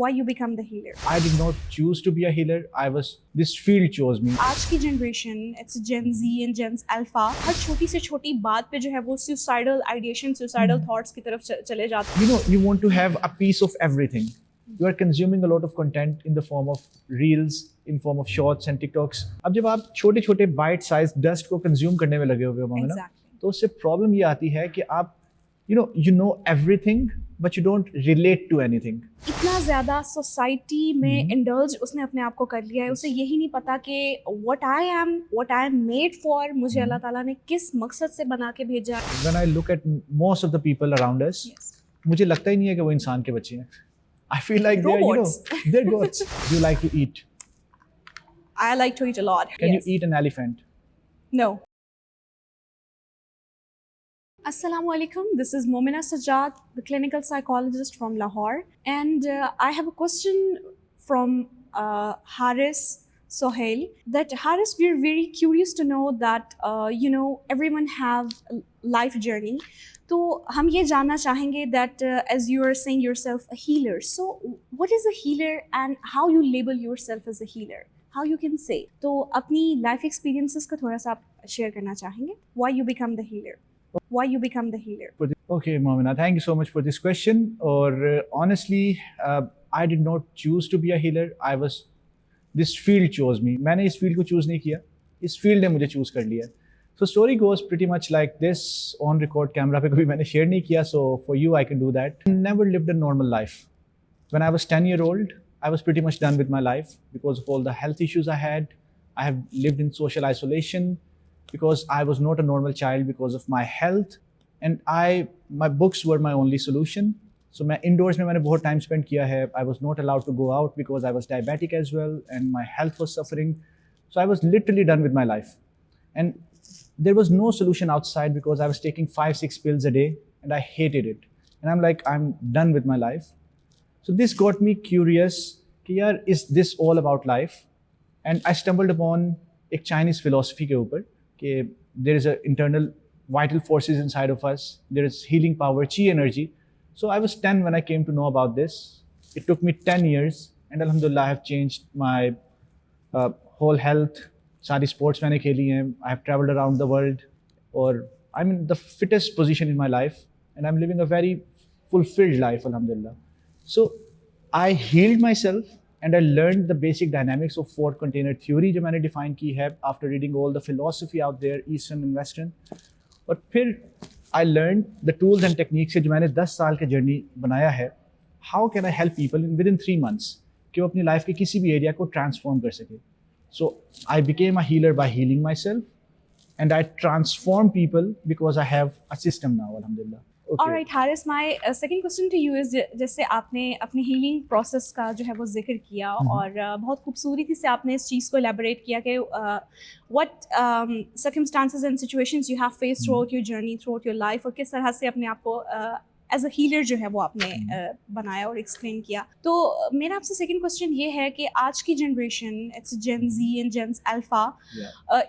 Why you become the healer? I did not choose to be a healer. This field chose me. आज की generation, it's Gen Z and Gen Alpha, हर छोटी से छोटी बात पे जो है वो suicidal ideation, suicidal thoughts की तरफ चले जाते हैं. You want to have a piece of everything. You are consuming a lot of content in the form of reels, in form of shorts and TikToks. अब जब आप छोटे छोटे bite size dust को consume करने में लगे हुए हो मामला, Exactly. तो उससे प्रॉब्लम ये आती है कि आप you know everything but you don't relate to anything. इतना ज़्यादा सोसाइटी में इंडल्ज उसने अपने आप को कर लिया है, उसे यही नहीं पता कि what I am made for, मुझे अल्लाह ताला ने किस मकसद से बना के भेजा है. When I look at most of the people around us, Yes. मुझे लगता ही नहीं है कि वो इंसान के बच्चे हैं. I feel like Robots. they're goats. Do you like to eat? I like to eat a lot. Can Yes. you eat an elephant? No. Assalamu alaikum. This is Momina Sajjad, the clinical psychologist from Lahore, and I have a question from Haris Sohail. That Haris, we're very curious to know that everyone have a life journey. तो हम ये जानना चाहेंगे that as you are saying yourself a healer. So what is a healer and how you label yourself as a healer? How you can say? तो अपनी life experiences को थोड़ा सा आप share करना चाहेंगे? Why you become the healer? Why you become the healer? Okay, Momina, thank you so much for this question. Or honestly, I did not choose to be a healer. This field chose me. मैंने इस field को choose नहीं किया. इस field ने मुझे choose कर लिया. So story goes pretty much like this. On record camera पे कभी मैंने share नहीं किया. So for you, I can do that. I never lived a normal life. When I was 10-year-old, I was pretty much done with my life because of all the health issues I had. I have lived in social isolation because I was not a normal child because of my health, and my books were my only solution. So मैं indoors में मैंने बहुत time spend किया है. I was not allowed to go out because I was diabetic as well and my health was suffering. So I was literally done with my life, and there was no solution outside because I was taking 5-6 pills a day and I hated it. And I'm like, I'm done with my life. So this got me curious कि यार, is this all about life? And I stumbled upon एक Chinese philosophy के ऊपर कि there is a internal vital forces inside of us. There is healing power, chi energy. So I was 10 when I came to know about this. It took me 10 years and alhamdulillah I have changed my whole health. सारी sports मैंने खेली हैं. I have traveled around the world, or I'm in the fittest position in my life and I'm living a very fulfilled life, alhamdulillah. So I healed myself and I learned the basic dynamics of 4 container theory जो मैंने define की है after reading all the philosophy out there, Eastern and Western. और फिर I learned the tools and techniques जो मैंने 10 साल के journey बनाया है. How can I help people within 3 months कि वो अपनी life के किसी भी area को transform कर सके. So I became a healer by healing myself and I transform people because I have a system now, alhamdulillah. Okay. All right, Haris, my second question to you is जैसे आपने अपनी healing process का जो है वो जिक्र किया और बहुत खूबसूरती से आपने इस चीज़ को elaborate किया कि what circumstances and situations you have faced throughout your journey, throughout your life, और किस तरह से अपने आप को एज अ हीलर जो है वो आपने बनाया और एक्सप्लेन किया. तो मेरा आपसे सेकंड क्वेश्चन ये है कि आज की generation, it's Gen Z and Gen Alpha,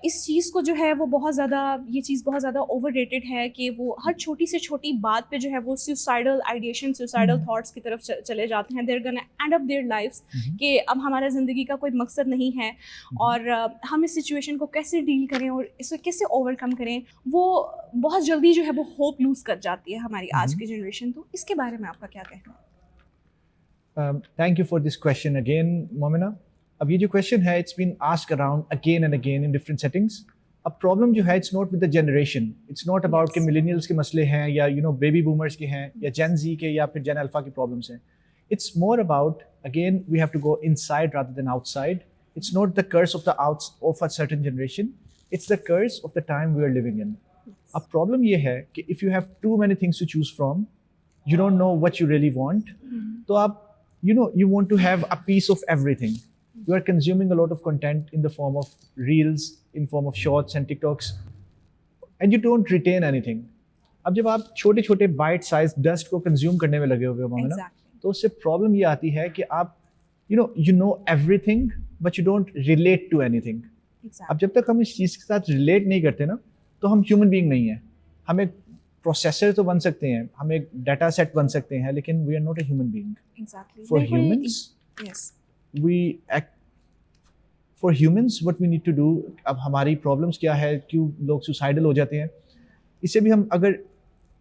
इस चीज़ को जो है वो बहुत ज़्यादा, ये चीज़ बहुत ज़्यादा ओवररेटेड है कि वो हर छोटी से छोटी बात पे जो है वो सुसाइडल आइडिएशन, सुसाइडल थॉट्स की तरफ चले जाते हैं. They're gonna end up their life's कि अब हमारा ज़िंदगी का कोई मकसद नहीं है और हम इस सिचुएशन को कैसे डील करें और इसे कैसे ओवरकम करें, वो बहुत जल्दी जो है वो होप लूज़ कर जाती है हमारी आज की जनरेशन. तो इसके बारे में आपका क्या कहना है? Thank you for this question again, Momina. अब ये जो question है, it's been asked around again and again in different settings. अब problem जो है, it's not with the generation. It's not about कि millennials के मसले हैं या baby boomers के हैं या Gen Z के या फिर Gen Alpha की problems हैं. It's more about, again, we have to go inside rather than outside. It's not the curse of a certain generation. It's the curse of the time we are living in. अब problem ये है कि if you have too many things to choose from, you don't know what you really want. तो आप, you want to have a piece of everything. You are consuming a lot of content in the form of reels, in form of shorts and TikToks, and you don't retain anything. अब जब आप छोटे छोटे bite size dust को consume करने में लगे हुए हो मामला, तो उससे problem ये आती है कि आप you know everything but you don't relate to anything. अब जब तक हम इस चीज़ के साथ relate नहीं करते ना, तो हम human being नहीं है. हमें प्रोसेसर तो बन सकते हैं, हम एक डाटा सेट बन सकते हैं, लेकिन we are not a human being. Exactly. For बिल्कुल, humans, yes. we act. For humans, what we need to do. अब हमारी प्रॉब्लम्स क्या है, क्यों लोग सुसाइडल हो जाते हैं, इससे भी हम अगर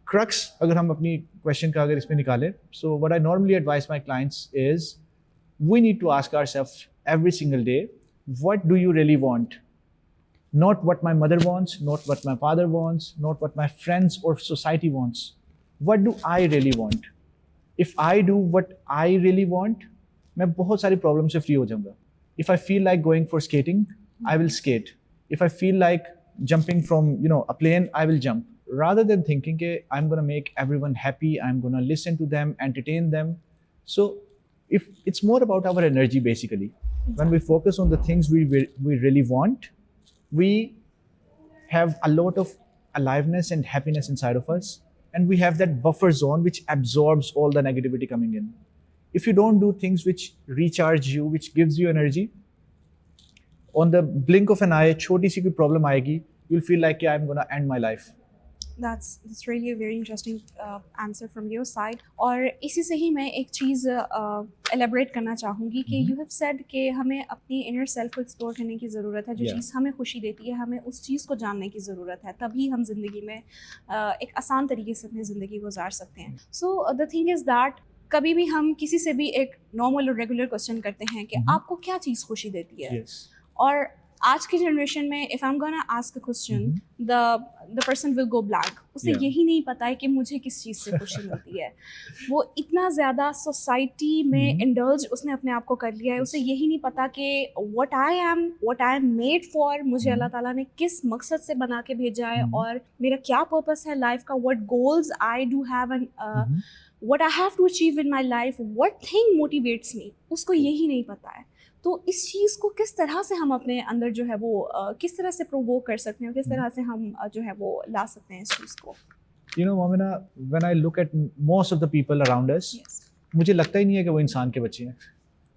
क्रक्स अगर हम अपनी क्वेश्चन का अगर इसमें निकालें, so what I normally advice my clients is we need to ask ourselves every single day, what do you really want? Not what my mother wants, not what my father wants, not what my friends or society wants. What do I really want? If I do what I really want, मैं बहुत सारी problem से free हो जाऊंगा. If I feel like going for skating, I will skate. If I feel like jumping from a plane, I will jump. Rather than thinking that I'm gonna make everyone happy, I'm gonna listen to them, entertain them. So if it's more about our energy basically. When we focus on the things we really want, we have a lot of aliveness and happiness inside of us, and we have that buffer zone which absorbs all the negativity coming in. If you don't do things which recharge you, which gives you energy, on the blink of an eye छोटी सी कोई problem आएगी, you'll feel like I'm gonna end my life. That's really a very interesting answer from your side. और इसी से ही मैं एक चीज़ elaborate करना चाहूँगी कि you have said कि हमें अपनी inner self को explore करने की ज़रूरत है, जो Yeah. चीज़ हमें खुशी देती है, हमें उस चीज़ को जानने की ज़रूरत है, तभी हम ज़िंदगी में एक आसान तरीके से अपनी ज़िंदगी गुजार सकते हैं. So the thing is that कभी भी हम किसी से भी एक नॉर्मल और रेगुलर क्वेश्चन करते हैं कि आपको क्या चीज़ खुशी देती है. Yes. और आज की जनरेशन में if I am gonna ask a question, the person will go blank. उसे Yeah. यही नहीं पता है कि मुझे किस चीज़ से खुशी मिलती है. वो इतना ज़्यादा सोसाइटी में इंडल्ज उसने अपने आप को कर लिया है. उसे यही नहीं पता कि what I am made for, मुझे अल्लाह ताला ने किस मकसद से बना के भेजा है, और मेरा क्या पर्पस है लाइफ का, what goals I do have and what I have to achieve in my life, what thing motivates me. उसको यही नहीं पता है. तो इस चीज़ को किस तरह से हम अपने अंदर जो है वो किस तरह से प्रोवोक कर सकते हैं, किस तरह से हम जो है वो ला सकते हैं इस चीज़ को. Momina, when I look at most of the people around us, Yes. मुझे लगता ही नहीं है कि वो इंसान के बच्चे हैं.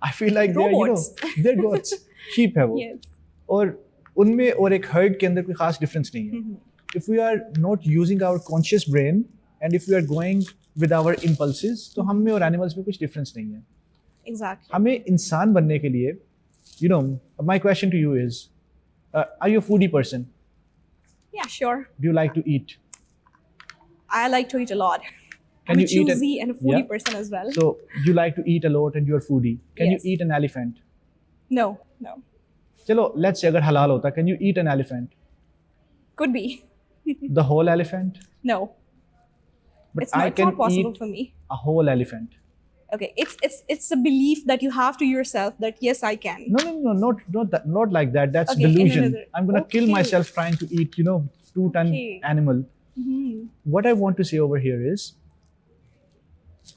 I feel like Robots. they're goats. Sheep है वो. Yes. और उनमें और एक herd के अंदर कोई खास डिफरेंस नहीं है. If we are not using our conscious brain and if we are going with our impulses, तो हम में और animals में कुछ डिफरेंस नहीं है. Exactly. हमें इंसान बनने के लिए, my question to you is, are you a foodie person? Yeah, sure. Do you like to eat? I like to eat a lot. Can I'm a you eat choosy and a foodie Yeah. person as well. So you like to eat a lot and you're a foodie. Can Yes. you eat an elephant? No. चलो, let's say अगर हलाल होता, can you eat an elephant? Could be. The whole elephant? No. But It's not possible eat for me. a whole elephant. Okay, it's a belief that you have to yourself that yes, I can. No, not like that. That's Okay, in delusion. another- I'm gonna kill Okay. myself trying to eat, 2-ton Okay. animal. Mhm. What I want to say over here is,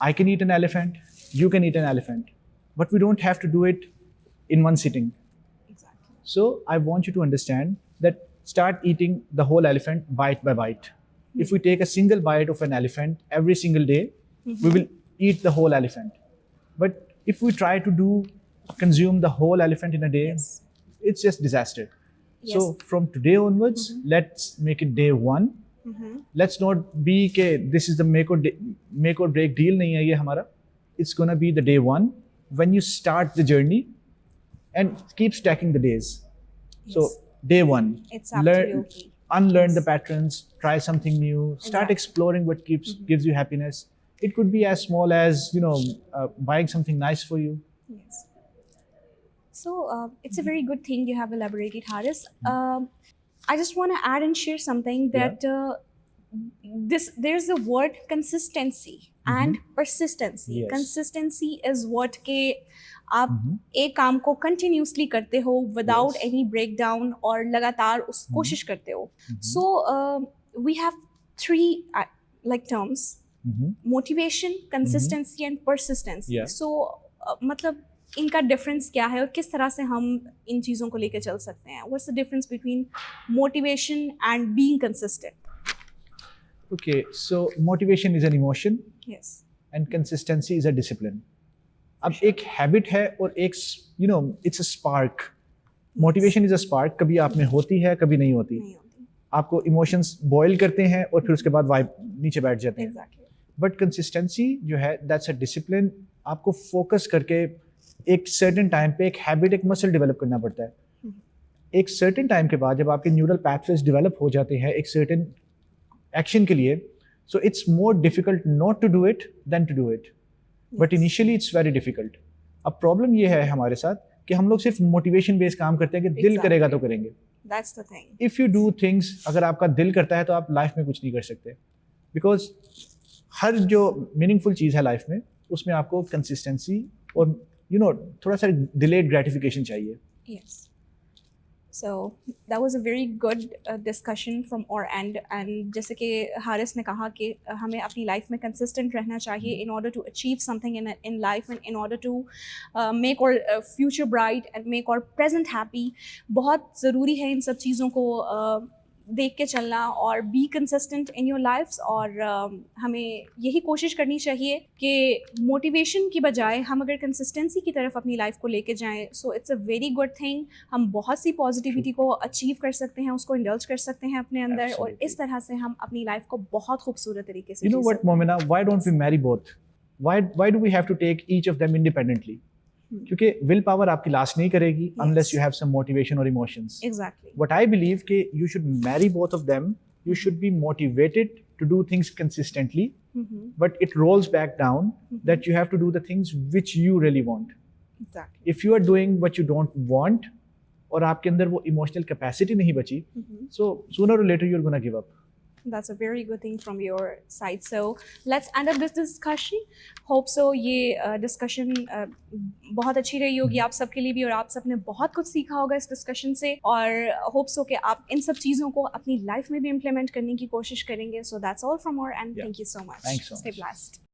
I can eat an elephant, you can eat an elephant, but we don't have to do it in one sitting. Exactly. So I want you to understand that start eating the whole elephant bite by bite. If we take a single bite of an elephant every single day, we will eat the whole elephant. But if we try to consume the whole elephant in a day, Yes. it's just disaster. Yes. So from today onwards, let's make it day one. Let's not be के this is the make or break deal नहीं है ये हमारा. It's gonna be the day one when you start the journey and keep stacking the days. So Yes. day one, It's absolutely. unlearn the Yes. patterns, try something new, start Exactly. exploring what gives you happiness. It could be as small as buying something nice for you. Yes. So it's a very good thing you have elaborated, Haris. I just want to add and share something that there's the word consistency and persistency. Yes. Consistency is what के आप एक काम को continuously करते हो without Yes. any breakdown और लगातार उस कोशिश करते हो. So we have three terms: motivation, consistency and persistency. Yeah. So मतलब इनका डिफरेंस क्या है और किस तरह से हम इन चीज़ों को लेकर चल सकते हैं? What's the difference between motivation and being consistent? Okay, so motivation is an emotion Yes. and consistency is a discipline. अब एक हैबिट है और एक it's a spark. Motivation is a spark. कभी आप में होती है, कभी नहीं होती. नहीं होती. आपको इमोशंस बॉयल करते हैं और फिर उसके बाद वाइब नीचे बैठ जाते हैं. एग्जैक्टली. बट कंसिस्टेंसी जो है दैट्स अ डिसिप्लिन. आपको फोकस करके एक सर्टेन टाइम पे एक हैबिट, एक मसल डेवलप करना पड़ता है. एक सर्टेन टाइम के बाद जब आपके न्यूरल पैथवेज डेवलप हो जाते हैं एक सर्टेन एक्शन के लिए, so it's more difficult not to do it than to do it. But initially it's very difficult. अब प्रॉब्लम ये है हमारे साथ कि हम लोग सिर्फ मोटिवेशन बेस्ड काम करते हैं कि दिल करेगा तो करेंगे. That's the thing. If you do things, अगर आपका दिल करता है तो आप लाइफ में कुछ नहीं कर सकते. बिकॉज हर जो मीनिंगफुल चीज़ है लाइफ में उसमें आपको कंसिस्टेंसी और थोड़ा सा डिलेड ग्रेटिफिकेशन चाहिए. Yes. So that was a very good discussion from our end. And जैसे कि हारिस ने कहा कि हमें अपनी लाइफ में consistent रहना चाहिए in order to achieve something in life and in order to make our future bright and make our present happy. बहुत ज़रूरी है इन सब चीज़ों को देख के चलना और be consistent in your life's. और हमें यही कोशिश करनी चाहिए कि मोटिवेशन की बजाय हम अगर कंसिस्टेंसी की तरफ अपनी लाइफ को लेके जाएं, so it's a very good thing. हम बहुत सी पॉजिटिविटी को अचीव कर सकते हैं, उसको इंडल्ज कर सकते हैं अपने अंदर. और इस तरह से हम अपनी लाइफ को बहुत खूबसूरत तरीके से You know what, Momina, why don't we marry both? Why do we have to take each of them independently? क्योंकि विल पावर आपकी लास्ट नहीं करेगी unless you have some motivation or emotions. Exactly. What I believe कि you should marry both of them. You should be motivated to do things consistently, but it rolls back down that you have to do the things which you really want. Exactly. If you are doing what you don't want और आपके अंदर वो emotional capacity नहीं बची, so sooner or later you're gonna give up. That's a very good thing from your side. So let's end up this discussion. Hope so ये discussion बहुत अच्छी रही होगी आप सबके लिए भी, और आप सब ने बहुत कुछ सीखा होगा इस discussion से. और hope so कि आप इन सब चीज़ों को अपनी life में भी implement करने की कोशिश करेंगे. So that's all from our end. Yeah. Thank you so much. Thanks so Stay much. blessed.